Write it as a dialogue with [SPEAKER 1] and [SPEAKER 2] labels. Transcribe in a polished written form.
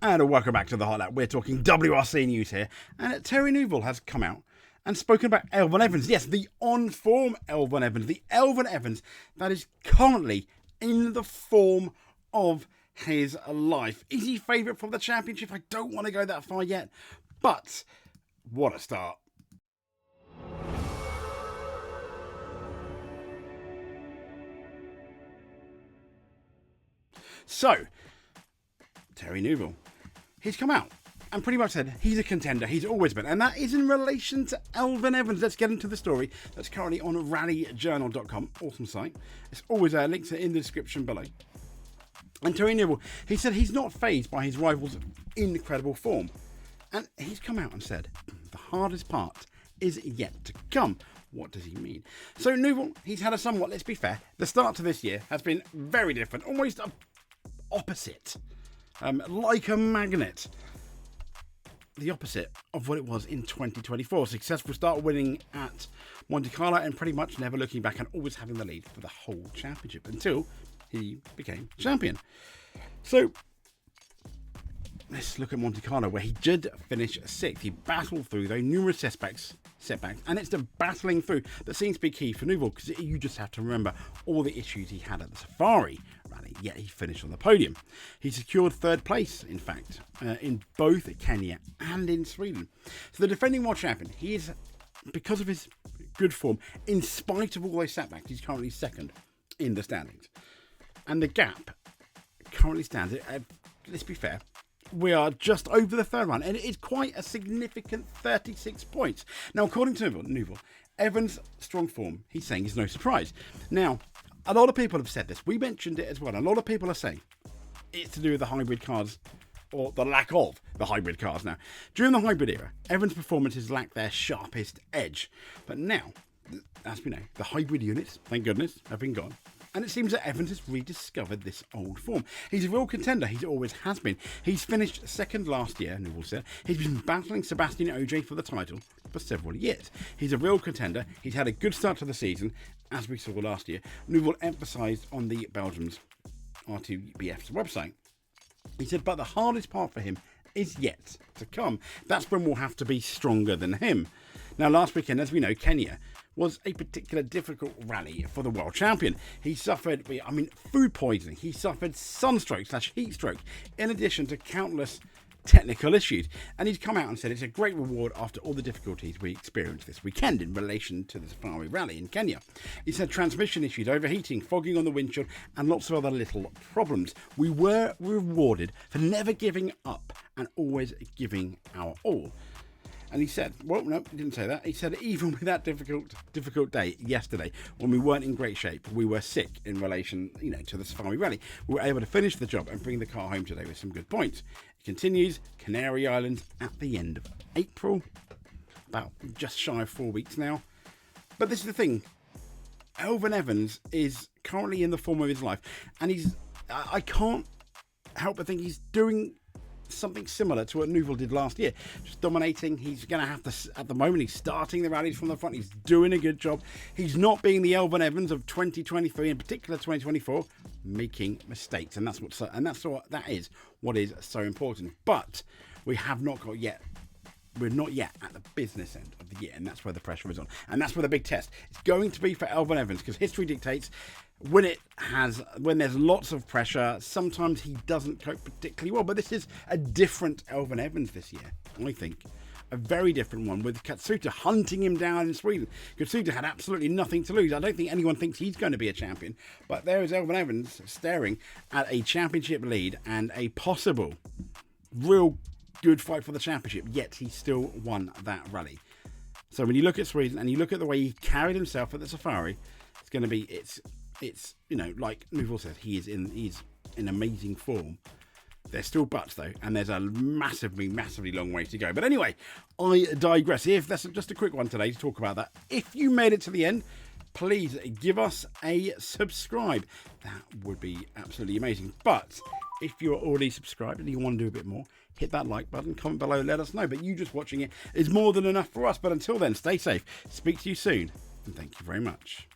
[SPEAKER 1] And welcome back to the Hot Lap. We're talking WRC news here. And Thierry Neuville has come out and spoken about Elfyn Evans. Yes, the on-form Elfyn Evans. The Elfyn Evans that is currently in the form of his life. Is he favourite for the championship? I don't want to go that far yet. But what a start. So, Thierry Neuville, he's come out and pretty much said he's a contender. He's always been. And that is in relation to Elfyn Evans. Let's get into the story that's currently on rallyjournal.com. Awesome site. It's always there. Links are in the description below. And Thierry Neuville, he said he's not fazed by his rivals' incredible form. And he's come out and said the hardest part is yet to come. What does he mean? So Neuville, he's had a somewhat, let's be fair, the start to this year has been very different. Almost opposite. Like a magnet. The opposite of what it was in 2024. Successful start, winning at Monte Carlo and pretty much never looking back and always having the lead for the whole championship until he became champion. So let's look at Monte Carlo, where he did finish sixth. He battled through, though, numerous setbacks, and it's the battling through that seems to be key for Neuville, because you just have to remember all the issues he had at the Safari Rally, yet he finished on the podium. He secured third place, in fact, in both Kenya and in Sweden. So the defending world champion, he is, because of his good form, in spite of all those setbacks, he's currently second in the standings. And the gap currently stands at, let's be fair, we are just over the third round, and it is quite a significant 36 points. Now, according to Neuville, Evans' strong form, he's saying, is no surprise. Now, a lot of people have said this. We mentioned it as well. A lot of people are saying it's to do with the hybrid cars, or the lack of the hybrid cars now. During the hybrid era, Evans' performances lacked their sharpest edge. But now, as we know, the hybrid units, thank goodness, have been gone. And it seems that Evans has rediscovered this old form. He's a real contender. He always has been. He's finished second last year, Neuville said. He's been battling Sebastian Ogier for the title for several years. He's a real contender. He's had a good start to the season, as we saw last year. Neuville emphasised on the Belgium's RTBF's website. He said, but the hardest part for him is yet to come. That's when we'll have to be stronger than him. Now, last weekend, as we know, Kenya was a particular difficult rally for the world champion. He suffered, food poisoning. He suffered sunstroke/heat stroke, in addition to countless technical issues. And he's come out and said it's a great reward after all the difficulties we experienced this weekend in relation to the Safari Rally in Kenya. He said transmission issues, overheating, fogging on the windshield, and lots of other little problems. We were rewarded for never giving up and always giving our all. And he said, well, no, he didn't say that. He said, even with that difficult day yesterday, when we weren't in great shape, we were sick in relation, to the Safari Rally. We were able to finish the job and bring the car home today with some good points. It continues, Canary Islands at the end of April, about just shy of 4 weeks now. But this is the thing. Elfyn Evans is currently in the form of his life. And I can't help but think he's doing something similar to what Neuville did last year, just dominating. He's going to have to, at the moment, he's starting the rallies from the front. He's doing a good job. He's not being the Elfyn Evans of 2023, in particular 2024, making mistakes, and that is what is so important. But we have not got yet. We're not yet at the business end of the year, and that's where the pressure is on, and that's where the big test is going to be for Elfyn Evans, because history dictates when there's lots of pressure, sometimes he doesn't cope particularly well. But this is a different Elfyn Evans this year, I think. A very different one, with Katsuta hunting him down in Sweden. Katsuta had absolutely nothing to lose. I don't think anyone thinks he's going to be a champion. But there is Elfyn Evans staring at a championship lead and a possible real good fight for the championship, yet he still won that rally. So when you look at Sweden and you look at the way he carried himself at the Safari, it's going to be, it's like Neuville said, he's in amazing form. There's still buts though, and there's a massively long way to go. But anyway, I digress. If that's just a quick one today to talk about that. If you made it to the end, please give us a subscribe. That would be absolutely amazing. But if you're already subscribed and you want to do a bit more, hit that like button, comment below, let us know. But you just watching it is more than enough for us. But until then, stay safe. Speak to you soon, and thank you very much.